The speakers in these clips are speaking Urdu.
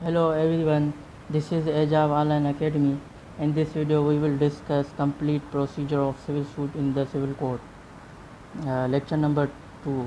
Hello everyone, this is Ejab Online Academy. In this video, we will discuss complete procedure of civil suit in the civil court. Lecture number 2.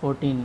14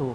2।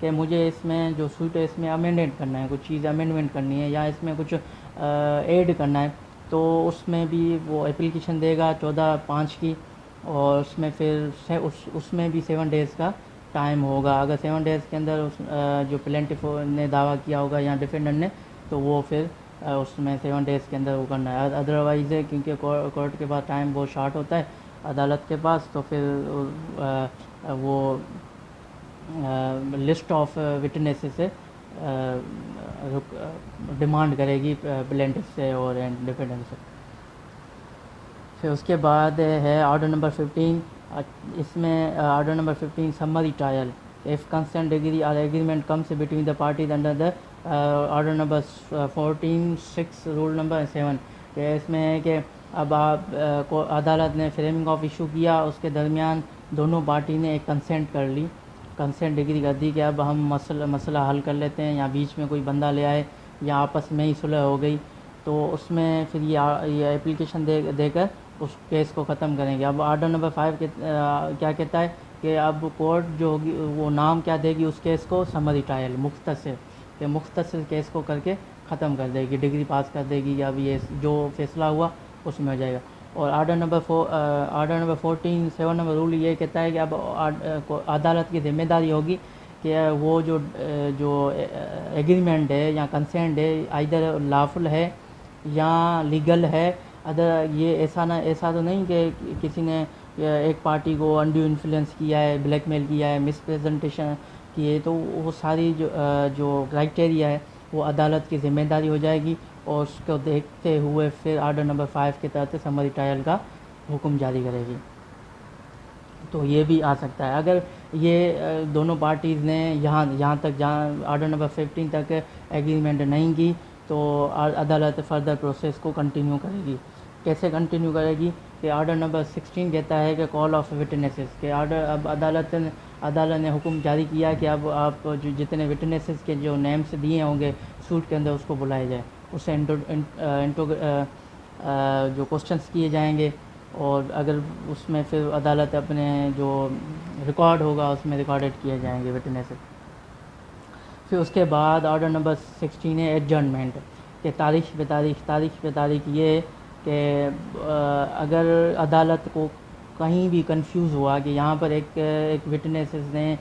کہ مجھے اس میں جو سوٹ ہے اس میں امینڈمنٹ کرنا ہے، کچھ چیز امینڈمنٹ کرنی ہے یا اس میں کچھ ایڈ کرنا ہے، تو اس میں بھی وہ اپلیکیشن دے گا 14/5 کی، اور اس میں پھر اس میں بھی 7 ڈیز کا ٹائم ہوگا. اگر 7 ڈیز کے اندر جو پلینٹف نے دعویٰ کیا ہوگا یا ڈیفینڈنٹ نے، تو وہ پھر اس میں 7 ڈیز کے اندر وہ کرنا ہے. ادروائز ہے کیونکہ کورٹ کے پاس ٹائم بہت شارٹ ہوتا ہے عدالت کے پاس، تو پھر وہ لسٹ آف وٹنیسز سے ڈیمانڈ کرے گی پلینٹف سے اور ڈیفینڈنٹ سے. پھر اس کے بعد ہے آرڈر نمبر 15. اس میں order number 15 summary trial. If consent degree or agreement comes between the parties under the order number 14(6) rule number 7. کہ اس میں ہے کہ اب آپ عدالت نے فریمنگ آف ایشو کیا، اس کے درمیان دونوں پارٹی نے ایک کنسنٹ کر لی، کنسنٹ ڈگری کر دی کہ اب ہم مسئلہ حل کر لیتے ہیں، یا بیچ میں کوئی بندہ لے آئے یا آپس میں ہی صلح ہو گئی، تو اس میں پھر یہ اپلیکیشن دے کر اس کیس کو ختم کریں گے. اب آرڈر نمبر 5 کیا کہتا ہے کہ اب کورٹ جو ہوگی وہ نام کیا دے گی اس کیس کو، سمری ٹرائل، مختصر، کہ مختصر کیس کو کر کے ختم کر دے گی، ڈگری پاس کر دے گی، یا اب یہ جو فیصلہ ہوا اس میں ہو جائے گا. اور آرڈر نمبر 14 7 نمبر رول یہ کہتا ہے کہ اب عدالت کی ذمہ داری ہوگی کہ وہ جو ایگریمنٹ ہے یا کنسینٹ ہے آئیدر لافل ہے یا لیگل ہے. یہ ایسا تو نہیں کہ کسی نے ایک پارٹی کو انڈیو انفلوئنس کیا ہے، بلیک میل کیا ہے، مس پریزنٹیشن کی ہے، تو وہ ساری جو کرائٹیریا ہے وہ عدالت کی ذمہ داری ہو جائے گی، اور اس کو دیکھتے ہوئے پھر آرڈر نمبر 5 کے تحت سمری ٹرائل کا حکم جاری کرے گی. تو یہ بھی آ سکتا ہے اگر یہ دونوں پارٹیز نے یہاں تک جہاں آرڈر نمبر 15 تک ایگریمنٹ نہیں کی، تو عدالت فردر پروسیس کو کنٹینیو کرے گی. کیسے کنٹینیو کرے گی کہ آرڈر نمبر 16 کہتا ہے کہ کال آف وٹنیسز، کہ اب عدالت نے حکم جاری کیا کہ اب آپ جتنے وٹنیسز کے جو نیمز دیے ہوں گے سوٹ کے اندر اس کو بلائے جائے، اس سے جو کوسچنس کیے جائیں گے، اور اگر اس میں پھر عدالت اپنے جو ریکارڈ ہوگا اس میں ریکارڈڈ کیے جائیں گے وٹنیسز. پھر اس کے بعد آرڈر نمبر 16 ہے ایڈجرنمنٹ، کہ تاریخ پہ تاریخ یہ کہ اگر عدالت کو کہیں بھی کنفیوز ہوا کہ یہاں پر ایک وٹنیسز نے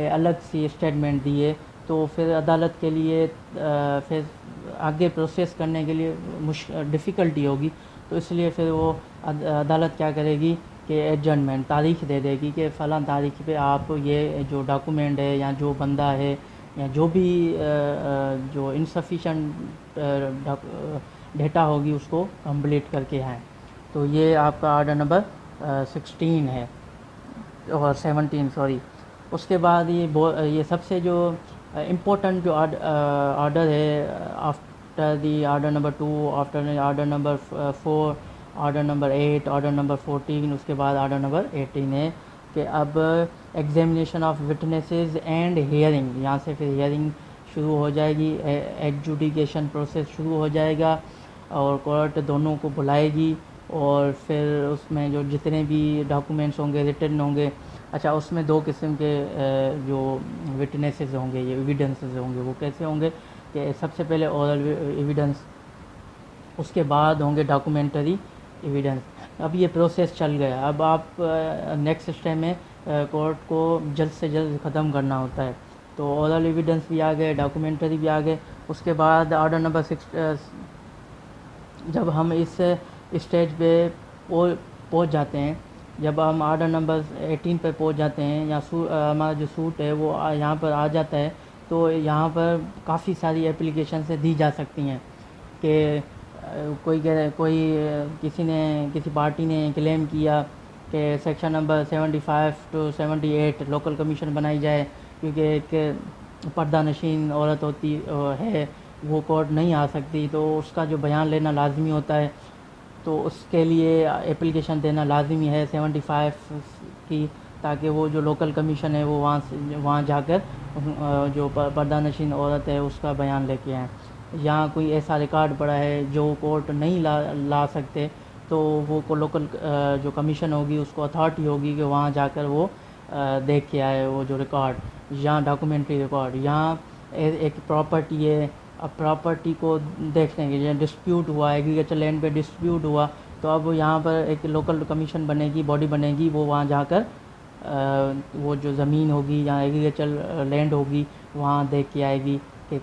الگ سی اسٹیٹمنٹ دیے، تو پھر عدالت کے لیے پھر آگے پروسیس کرنے کے لیے ڈیفیکلٹی ہوگی. تو اس لیے پھر وہ عدالت کیا کرے گی کہ ایڈجرنمنٹ، تاریخ دے دے گی کہ فلاں تاریخ پہ آپ یہ جو ڈاکومنٹ ہے یا جو بندہ ہے یا جو بھی جو انسفیشینٹ ڈیٹا ہوگی اس کو کمپلیٹ کر کے آئیں. تو یہ آپ کا آرڈر نمبر 16 ہے اور 17 سوری. اس کے بعد یہ سب سے جو امپورٹنٹ جو آرڈر ہے after the order number 2، after order number 4، order number 8، order number 14، اس کے بعد آرڈر نمبر 18 ہے کہ اب ایگزامینیشن آف وٹنیسز اینڈ ہیئرنگ، یہاں سے پھر ہیئرنگ شروع ہو جائے گی، ایڈجوڈیکیشن پروسیس شروع ہو جائے گا، اور کورٹ دونوں کو بلائے گی، اور پھر اس میں جو جتنے بھی ڈاکومنٹس ہوں گے ریٹن ہوں گے. اچھا، اس میں 2 قسم کے جو وٹنیسز ہوں گے، یہ ایویڈنسز ہوں گے، وہ کیسے ہوں گے کہ سب سے پہلے اورل ایویڈنس، اس کے بعد ہوں گے ڈاکومنٹری ایویڈنس. اب یہ پروسیس چل گیا، اب آپ نیکسٹ اسٹیپ میں کورٹ کو جلد سے جلد ختم کرنا ہوتا ہے. تو اورل ایویڈنس بھی آ گئے، ڈاکومنٹری بھی آ گئے. اس کے بعد آرڈر نمبر 6 جب ہم اس اسٹیج پہ پہنچ جاتے ہیں، جب ہم آرڈر نمبر 18 پہ پہنچ جاتے ہیں، یا ہمارا جو سوٹ ہے وہ یہاں پر آ جاتا ہے، تو یہاں پر کافی ساری اپلیکیشن سے دی جا سکتی ہیں کہ کسی پارٹی نے کلیم کیا کہ section number 75 to 78 local commission بنائی جائے، کیونکہ ایک پردہ نشین عورت ہوتی ہے، وہ کورٹ نہیں آ سکتی، تو اس کا جو بیان لینا لازمی ہوتا ہے، تو اس کے لیے اپلیکیشن دینا لازمی ہے 75 کی، تاکہ وہ جو لوکل کمیشن ہے وہ وہاں جا کر جو پردہ نشین عورت ہے اس کا بیان لے کے آئیں. یہاں کوئی ایسا ریکارڈ پڑا ہے جو کورٹ نہیں لا سکتے، تو وہ لوکل جو کمیشن ہوگی اس کو اتھارٹی ہوگی کہ وہاں جا کر وہ دیکھ کے آئے وہ جو ریکارڈ. یہاں ڈاکومنٹری ریکارڈ، یہاں ایک پراپرٹی ہے، اب پراپرٹی کو دیکھ لیں گے، جیسے ڈسپیوٹ ہوا ایگریکلچر لینڈ پہ ڈسپیوٹ ہوا تو اب یہاں پر ایک لوکل کمیشن بنے گی، باڈی بنے گی، وہ وہاں جا کر وہ جو زمین ہوگی یا ایگریکلچر لینڈ ہوگی وہاں دیکھ کے آئے گی کہ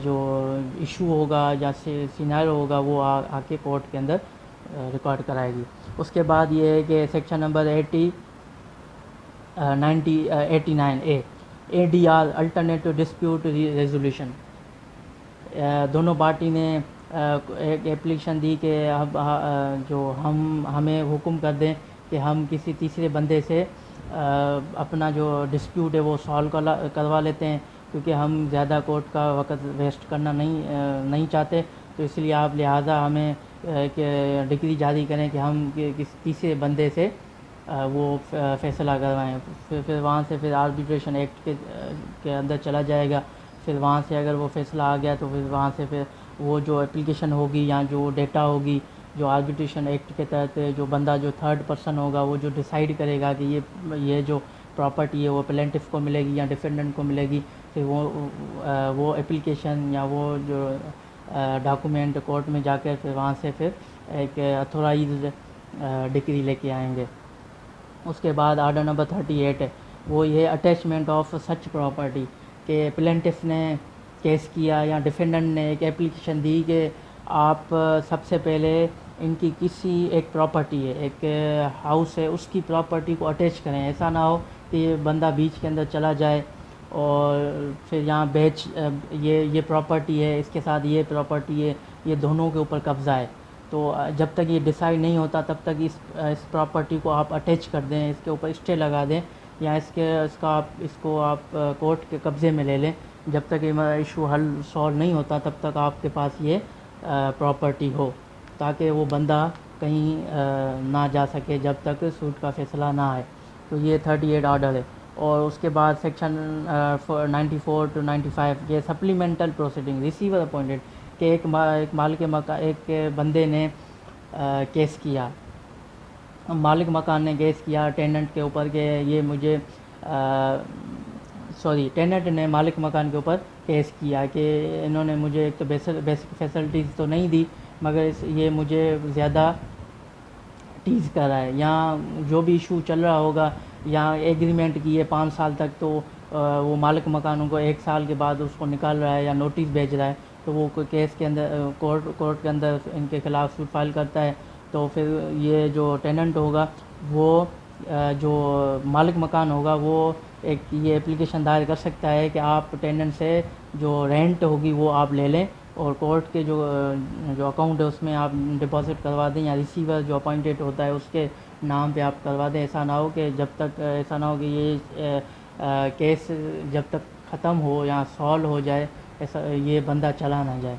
جو ایشو ہوگا یا سیناریو ہوگا وہ آ کے کورٹ کے اندر ریکارڈ کرائے گی۔ اس کے بعد یہ ہے کہ section number 89A ADR alternative dispute resolution, دونوں پارٹی نے ایک اپلیکیشن دی کہ اب جو ہمیں حکم کر دیں کہ ہم کسی تیسرے بندے سے اپنا جو ڈسپیوٹ ہے وہ سالو کروا لیتے ہیں، کیونکہ ہم زیادہ کورٹ کا وقت ویسٹ کرنا نہیں چاہتے، تو اس لیے آپ لہٰذا ہمیں ڈگری جاری کریں کہ ہم کسی تیسرے بندے سے وہ فیصلہ کروائیں۔ پھر وہاں سے پھر آربیٹریشن ایکٹ کے اندر چلا جائے گا، پھر وہاں سے اگر وہ فیصلہ آ گیا تو پھر وہاں سے پھر وہ جو اپلیکیشن ہوگی یا جو ڈیٹا ہوگی جو آربیٹریشن ایکٹ کے تحت جو بندہ جو تھرڈ پرسن ہوگا وہ جو ڈیسائیڈ کرے گا کہ یہ جو پراپرٹی ہے وہ پلینٹف کو ملے گی یا ڈیفینڈنٹ کو ملے گی، پھر وہ اپلیکیشن یا وہ جو ڈاکومنٹ کورٹ میں جا کر پھر وہاں سے پھر ایک اتھورائزڈ ڈگری لے کے آئیں گے۔ اس کے بعد آرڈر نمبر 38 ہے، وہ یہ اٹیچمنٹ آف سچ پراپرٹی، کہ پلینٹف نے کیس کیا یا ڈیفینڈنٹ نے ایک اپلیکیشن دی کہ آپ سب سے پہلے ان کی کسی ایک پراپرٹی ہے، ایک ہاؤس ہے، اس کی پراپرٹی کو اٹیچ کریں، ایسا نہ ہو کہ یہ بندہ بیچ کے اندر چلا جائے اور پھر یہاں یہ پراپرٹی ہے، اس کے ساتھ یہ پراپرٹی ہے، یہ دونوں کے اوپر قبضہ ہے، تو جب تک یہ ڈیسائیڈ نہیں ہوتا تب تک اس پراپرٹی کو آپ اٹیچ کر دیں، اس کے اوپر اسٹے لگا دیں یا اس کو آپ کورٹ کے قبضے میں لے لیں، جب تک یہ ایشو حل سالو نہیں ہوتا تب تک آپ کے پاس یہ پراپرٹی ہو، تاکہ وہ بندہ کہیں نہ جا سکے جب تک سوٹ کا فیصلہ نہ آئے۔ تو یہ 38 آرڈر ہے۔ اور اس کے بعد سیکشن 94 to 95 یہ سپلیمنٹل پروسیڈنگ ریسیور اپوائنٹڈ، کہ ایک بندے نے کیس کیا، مالک مکان نے کیس کیا ٹیننٹ کے اوپر کہ یہ مجھے ٹیننٹ نے مالک مکان کے اوپر کیس کیا کہ انہوں نے مجھے ایک تو بیسک فیسلٹیز تو نہیں دی مگر یہ مجھے زیادہ ٹیز کر رہا ہے، یا جو بھی ایشو چل رہا ہوگا یا ایگریمنٹ کی ہے 5 سال تک تو وہ مالک مکانوں کو 1 سال کے بعد اس کو نکال رہا ہے یا نوٹس بھیج رہا ہے، تو وہ کیس کے اندر کورٹ کے اندر ان کے خلاف سوٹ فائل کرتا ہے، تو پھر یہ جو ٹیننٹ ہوگا وہ جو مالک مکان ہوگا وہ ایک یہ اپلیکیشن دائر کر سکتا ہے کہ آپ ٹیننٹ سے جو رینٹ ہوگی وہ آپ لے لیں اور کورٹ کے جو اکاؤنٹ ہے اس میں آپ ڈپازٹ کروا دیں، یا ریسیور جو اپوائنٹڈ ہوتا ہے اس کے نام پہ آپ کروا دیں۔ ایسا نہ ہو کہ ایسا نہ ہو کہ یہ کیس جب تک ختم ہو یا سالو ہو جائے ایسا یہ بندہ چلا نہ جائے۔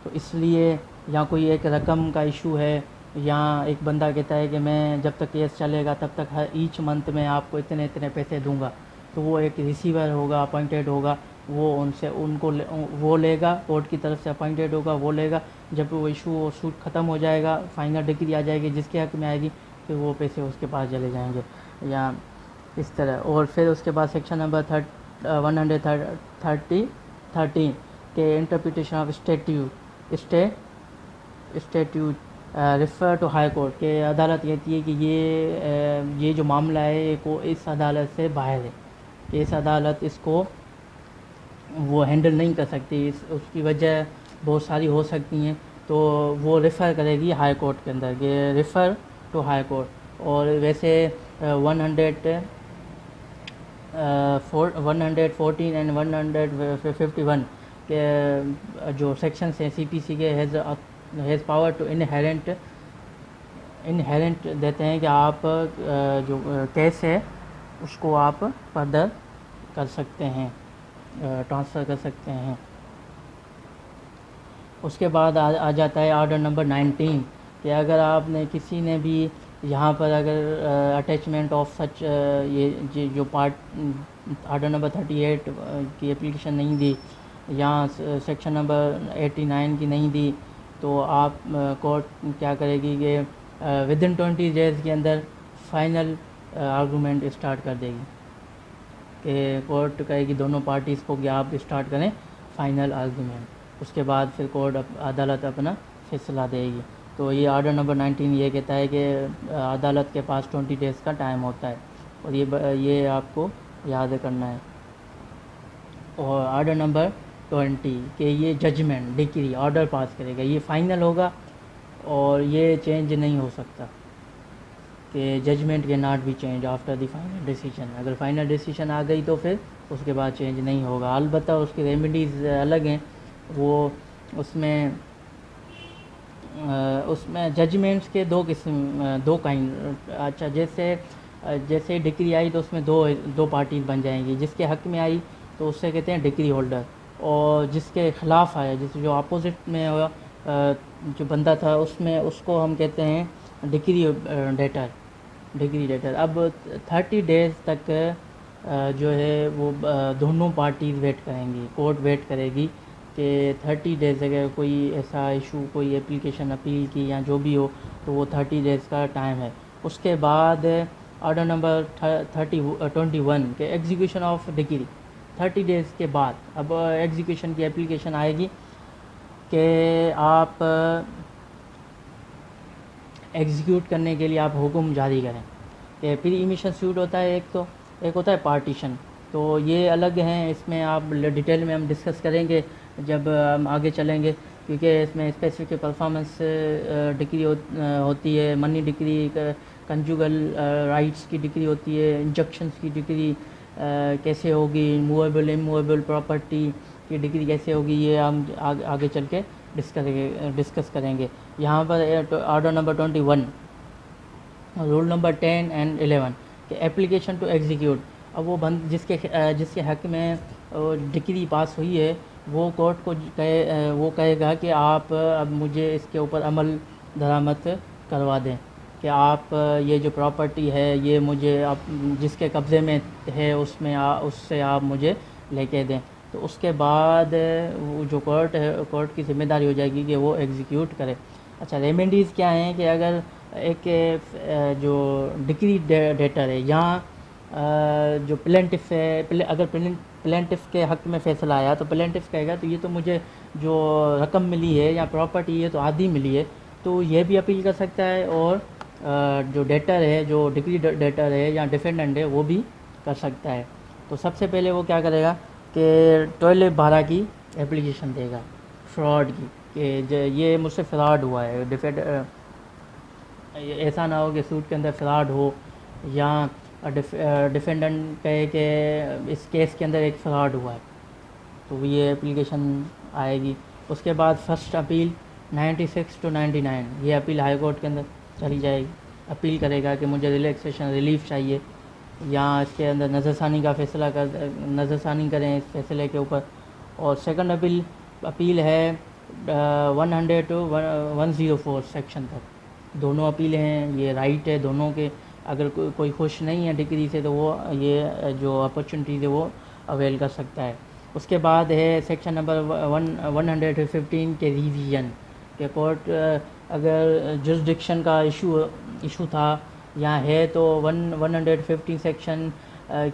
تو اس لیے یا کوئی ایک رقم کا ایشو ہے یا ایک بندہ کہتا ہے کہ میں جب تک کیس چلے گا تب تک ایچ منتھ میں آپ کو اتنے پیسے دوں گا، تو وہ ایک ریسیور ہوگا اپوائنٹڈ ہوگا، وہ لے گا، کورٹ کی طرف سے اپوائنٹڈ ہوگا وہ لے گا، جب وہ ایشو سوٹ ختم ہو جائے گا فائنل ڈگری آ جائے گی جس کے حق میں آئے گی پھر وہ پیسے اس کے پاس چلے جائیں گے یا اس طرح۔ اور پھر اس کے بعد سیکشن نمبر 113 کہ interpretation of statute refer to high court, کہ عدالت کہتی ہے کہ یہ جو معاملہ ہے کو اس عدالت سے باہر ہے، کہ اس عدالت اس کو وہ ہینڈل نہیں کر سکتی، اس کی وجہ بہت ساری ہو سکتی ہیں، تو وہ ریفر کرے گی ہائی کورٹ کے اندر، کہ ریفر ٹو ہائی کورٹ۔ اور ویسے 114 اینڈ 151 کے جو سیکشنس ہیں CPC کے ہیز پاور ٹو انہیرنٹ دیتے ہیں کہ آپ جو کیس ہے اس کو آپ فردر کر سکتے ہیں، ٹرانسفر کر سکتے ہیں۔ اس کے بعد آ جاتا ہے آرڈر نمبر 19 کہ اگر آپ نے کسی نے بھی یہاں پر اگر اٹیچمنٹ آف سچ یہ جو پارٹ آرڈر نمبر 38 کی اپلیکیشن نہیں دی یا سیکشن نمبر 89 کی نہیں دی، تو آپ کورٹ کیا کرے گی کہ ودن 20 days کے اندر فائنل آرگومنٹ اسٹارٹ کر دے گی کہ کورٹ کہے گی دونوں پارٹیز کو کہ آپ اسٹارٹ کریں فائنل آرگیومنٹ، اس کے بعد پھر کورٹ عدالت اپنا فیصلہ دے گی۔ تو یہ آرڈر نمبر 19 یہ کہتا ہے کہ عدالت کے پاس 20 ڈیز کا ٹائم ہوتا ہے، اور یہ آپ کو یاد کرنا ہے۔ اور آرڈر نمبر 20 کہ یہ ججمنٹ ڈگری آرڈر پاس کرے گا، یہ فائنل ہوگا اور یہ چینج نہیں ہو سکتا، کہ ججمنٹ کے not be change after the final decision. اگر فائنل ڈیسیجن آ گئی تو پھر اس کے بعد چینج نہیں ہوگا۔ البتہ اس کی ریمیڈیز الگ ہیں، وہ اس میں ججمنٹس کے دو کائنڈ، اچھا جیسے ڈگری آئی تو اس میں دو پارٹیز بن جائیں گی، جس کے حق میں آئی تو اس سے کہتے ہیں ڈگری ہولڈر، اور جس کے خلاف آیا، جو اپوزٹ میں جو بندہ تھا اس کو ہم کہتے ہیں ڈگری ڈیٹر۔ اب 30 ڈیز تک جو ہے وہ دونوں پارٹیز ویٹ کریں گی، کورٹ ویٹ کرے گی کہ 30 ڈیز اگر کوئی ایسا ایشو، کوئی اپلیکیشن اپیل کی یا جو بھی ہو تو وہ 30 ڈیز کا ٹائم ہے۔ اس کے بعد آرڈر نمبر 21 کہ ایگزیکیوشن آف ڈگری 30 ڈیز کے بعد اب ایگزیکیوشن کی اپلیکیشن آئے گی کہ آپ ایگزیکیوٹ کرنے کے لیے آپ حکم جاری کریں، کہ پری ایمیشن سیوٹ ہوتا ہے ایک ہوتا ہے پارٹیشن، تو یہ الگ ہیں، اس میں آپ ڈیٹیل میں ہم ڈسکس کریں گے جب ہم آگے چلیں گے، کیونکہ اس میں اسپیسیفک پرفارمنس ڈگری ہوتی ہے، منی ڈگری، کنجوگل رائٹس کی ڈگری ہوتی ہے، انجکشنس کی ڈگری کیسے ہوگی، موویبل اموویبل پراپرٹی کی ڈگری کیسے ہوگی، یہ ہم آگے چل کے ڈسکس کریں گے۔ یہاں پر order number 21 roll number 10 and 11 کہ اپلیکیشن ٹو ایگزیکیوٹ، اب وہ جس کے حق میں ڈگری پاس ہوئی ہے وہ کورٹ کو کہے گا کہ آپ اب مجھے اس کے اوپر عمل درآمد کروا دیں، کہ آپ یہ جو پراپرٹی ہے یہ مجھے جس کے قبضے میں ہے اس سے آپ مجھے لے کے دیں۔ تو اس کے بعد وہ جو کورٹ کی ذمہ داری ہو جائے گی کہ وہ ایگزیکیوٹ کرے۔ اچھا ریمیڈیز کیا ہیں کہ اگر ایک جو ڈگری ڈیٹر ہے یا جو پلینٹف ہے، اگر پلینٹف کے حق میں فیصلہ آیا تو پلینٹف کہے گا تو یہ تو مجھے جو رقم ملی ہے یا پراپرٹی ہے تو آدھی ملی ہے، تو یہ بھی اپیل کر سکتا ہے، اور جو ڈیٹر ہے، جو ڈگری ڈیٹر ہے یا ڈیفینڈنٹ ہے وہ بھی کر سکتا ہے۔ تو سب سے پہلے وہ کیا کرے گا کہ 12/12 کی اپلیکیشن دے گا فراڈ کی، کہ یہ مجھ سے فراڈ ہوا ہے، ایسا نہ ہو کہ سوٹ کے اندر فراڈ ہو، یا ڈیفینڈنٹ کہے کہ اس کیس کے اندر ایک فراڈ ہوا ہے، تو یہ اپلیکیشن آئے گی۔ اس کے بعد فرسٹ اپیل 96 to 99 یہ اپیل ہائی کورٹ کے اندر چلی جائے گی، اپیل کرے گا کہ مجھے ریلیکسیشن ریلیف چاہیے، یا اس کے اندر نظر ثانی کا فیصلہ نظر ثانی کریں اس فیصلے کے اوپر۔ اور سیکنڈ اپیل ہے 100 to 104 سیکشن تک، دونوں اپیلیں ہیں، یہ رائٹ ہے دونوں کے، اگر کوئی خوش نہیں ہے ڈگری سے تو وہ یہ جو اپرچونیٹیز ہے وہ اویل کر سکتا ہے۔ اس کے بعد ہے سیکشن نمبر 115 کے ریویژن، کہ کورٹ اگر جورسڈکشن کا ایشو تھا یا ہے تو 115 سیکشن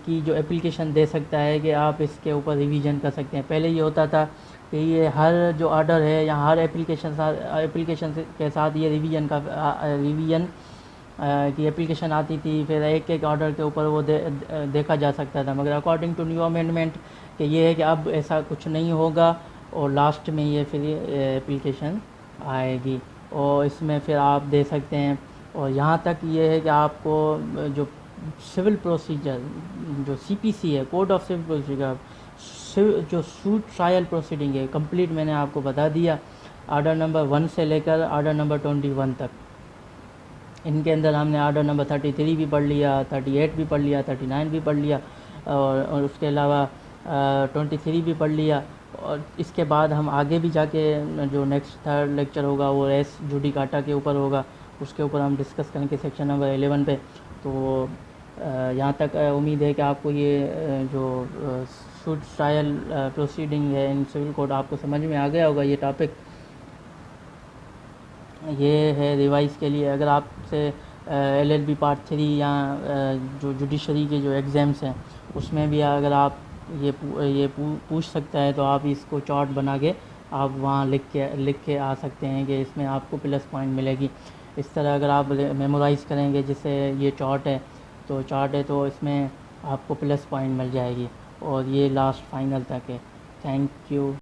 کی جو اپلیکیشن دے سکتا ہے کہ آپ اس کے اوپر ریویژن کر سکتے ہیں۔ پہلے یہ ہوتا تھا کہ یہ ہر جو آرڈر ہے یا ہر اپلیکیشن کے ساتھ یہ ریویژن کی اپلیکیشن آتی تھی، پھر ایک آرڈر کے اوپر وہ دیکھا جا سکتا تھا، مگر اکارڈنگ ٹو نیو امینڈمنٹ کہ یہ ہے کہ اب ایسا کچھ نہیں ہوگا، اور لاسٹ میں یہ پھر اپلیکیشن آئے گی، اور اس میں پھر آپ دے سکتے ہیں۔ اور یہاں تک یہ ہے کہ آپ کو جو سول پروسیجر جو CPC ہے، کوڈ آف سول پروسیجر، جو سوٹ ٹرائل پروسیڈنگ ہے کمپلیٹ میں نے آپ کو بتا دیا، آرڈر نمبر 1 سے لے کر آرڈر نمبر 21 تک۔ ان کے اندر ہم نے آرڈر نمبر 33 بھی پڑھ لیا، 38 بھی پڑھ لیا، 39 بھی پڑھ لیا، اور اس کے علاوہ 23 بھی پڑھ لیا۔ اور اس کے بعد ہم آگے بھی جا کے جو نیکسٹ 3rd لیکچر ہوگا وہ ریس جوڈیکاٹا کے اوپر ہوگا، اس کے اوپر ہم ڈسکس کریں گے سیکشن نمبر 11 پہ۔ تو یہاں تک امید ہے کہ آپ کو یہ جو سوٹ ٹرائل پروسیڈنگ ہے ان سول کوڈ آپ کو سمجھ میں آ گیا ہوگا۔ یہ ٹاپک یہ ہے ریوائز کے لیے۔ اگر آپ سے LLB پارٹ 3 یا جو جوڈیشری کے جو ایگزامس ہیں اس میں بھی اگر آپ یہ پوچھ سکتا ہے تو آپ اس کو چارٹ بنا کے آپ وہاں لکھ کے آ سکتے ہیں کہ اس میں آپ کو پلس پوائنٹ ملے گی. اس طرح اگر آپ میمورائز کریں گے جیسے یہ چارٹ ہے تو اس میں آپ کو پلس پوائنٹ مل جائے گی. اور یہ لاسٹ فائنل تک ہے. Thank you.